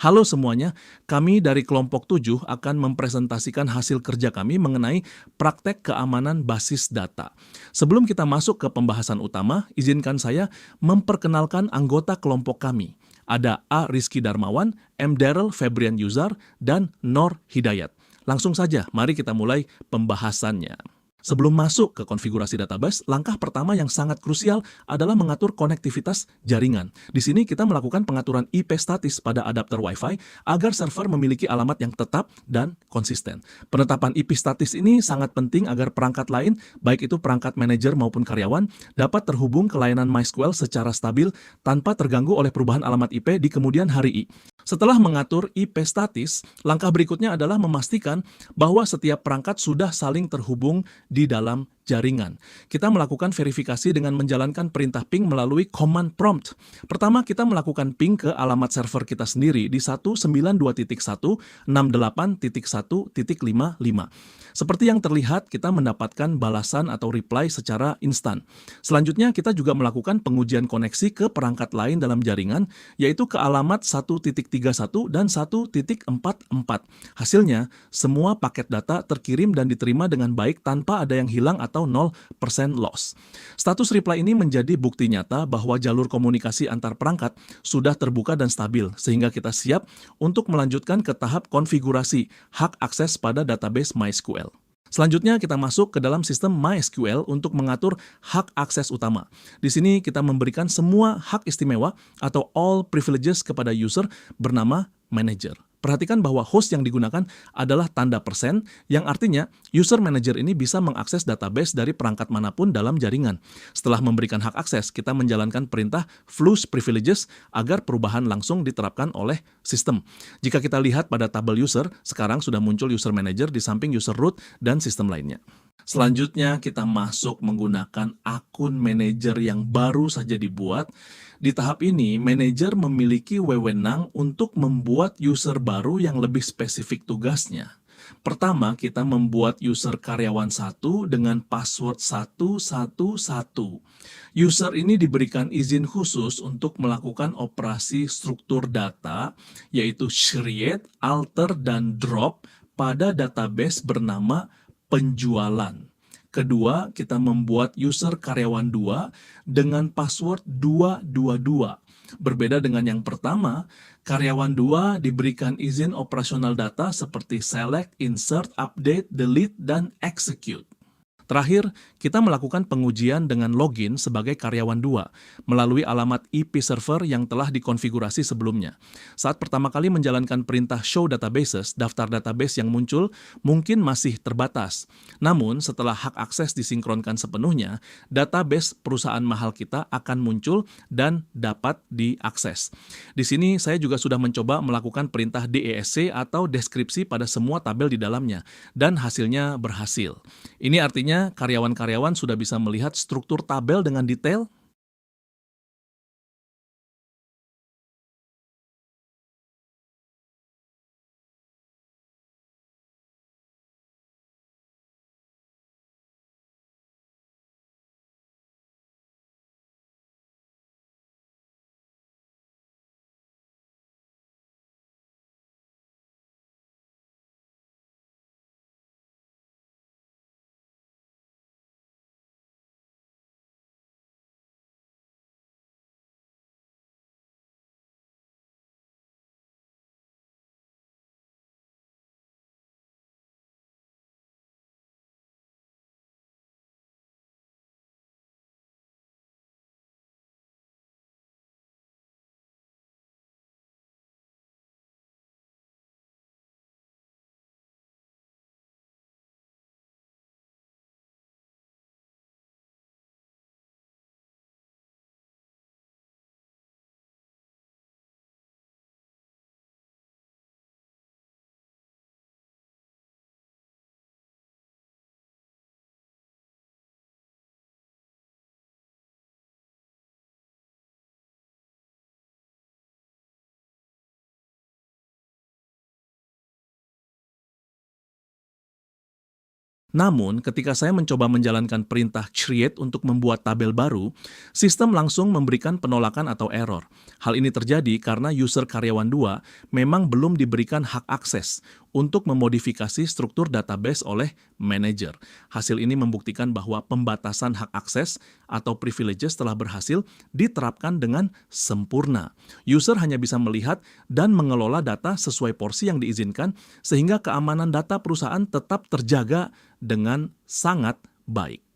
Halo semuanya, kami dari kelompok 7 akan mempresentasikan hasil kerja kami mengenai praktek keamanan basis data. Sebelum kita masuk ke pembahasan utama, izinkan saya memperkenalkan anggota kelompok kami. Ada A. Rizky Darmawan, M. Daryl Febrian Yuzar, dan Nor Hidayat. Langsung saja, mari kita mulai pembahasannya. Sebelum masuk ke konfigurasi database, langkah pertama yang sangat krusial adalah mengatur konektivitas jaringan. Di sini kita melakukan pengaturan IP statis pada adapter Wi-Fi agar server memiliki alamat yang tetap dan konsisten. Penetapan IP statis ini sangat penting agar perangkat lain, baik itu perangkat manajer maupun karyawan, dapat terhubung ke layanan MySQL secara stabil tanpa terganggu oleh perubahan alamat IP di kemudian hari. Setelah mengatur IP statis, langkah berikutnya adalah memastikan bahwa setiap perangkat sudah saling terhubung di dalam jaringan. Kita melakukan verifikasi dengan menjalankan perintah ping melalui command prompt. Pertama, kita melakukan ping ke alamat server kita sendiri di 192.168.1.55. Seperti yang terlihat, kita mendapatkan balasan atau reply secara instan. Selanjutnya, kita juga melakukan pengujian koneksi ke perangkat lain dalam jaringan, yaitu ke alamat 1.31 dan 1.44. Hasilnya, semua paket data terkirim dan diterima dengan baik tanpa ada yang hilang atau 0% loss. Status reply ini menjadi bukti nyata bahwa jalur komunikasi antar perangkat sudah terbuka dan stabil, sehingga kita siap untuk melanjutkan ke tahap konfigurasi hak akses pada database MySQL. Selanjutnya kita masuk ke dalam sistem MySQL untuk mengatur hak akses utama. Di sini kita memberikan semua hak istimewa atau all privileges kepada user bernama manager. Perhatikan bahwa host yang digunakan adalah tanda persen, yang artinya user manager ini bisa mengakses database dari perangkat manapun dalam jaringan. Setelah memberikan hak akses, kita menjalankan perintah flush privileges agar perubahan langsung diterapkan oleh sistem. Jika kita lihat pada tabel user, sekarang sudah muncul user manager di samping user root dan sistem lainnya. Selanjutnya kita masuk menggunakan akun manajer yang baru saja dibuat. Di tahap ini, manajer memiliki wewenang untuk membuat user baru yang lebih spesifik tugasnya. Pertama, kita membuat user karyawan 1 dengan password 111. User ini diberikan izin khusus untuk melakukan operasi struktur data, yaitu create, alter, dan drop pada database bernama penjualan. Kedua, kita membuat user karyawan 2 dengan password 222. Berbeda dengan yang pertama, karyawan 2 diberikan izin operasional data seperti select, insert, update, delete, dan execute. Terakhir, kita melakukan pengujian dengan login sebagai karyawan 2 melalui alamat IP server yang telah dikonfigurasi sebelumnya. Saat pertama kali menjalankan perintah show databases, daftar database yang muncul mungkin masih terbatas. Namun, setelah hak akses disinkronkan sepenuhnya, database perusahaan mahal kita akan muncul dan dapat diakses. Di sini saya juga sudah mencoba melakukan perintah DESC atau deskripsi pada semua tabel di dalamnya, dan hasilnya berhasil. Ini artinya karyawan-karyawan sudah bisa melihat struktur tabel dengan detail. Namun, ketika saya mencoba menjalankan perintah create untuk membuat tabel baru, sistem langsung memberikan penolakan atau error. Hal ini terjadi karena user karyawan 2 memang belum diberikan hak akses untuk memodifikasi struktur database oleh manajer. Hasil ini membuktikan bahwa pembatasan hak akses atau privileges telah berhasil diterapkan dengan sempurna. User hanya bisa melihat dan mengelola data sesuai porsi yang diizinkan, sehingga keamanan data perusahaan tetap terjaga dengan sangat baik.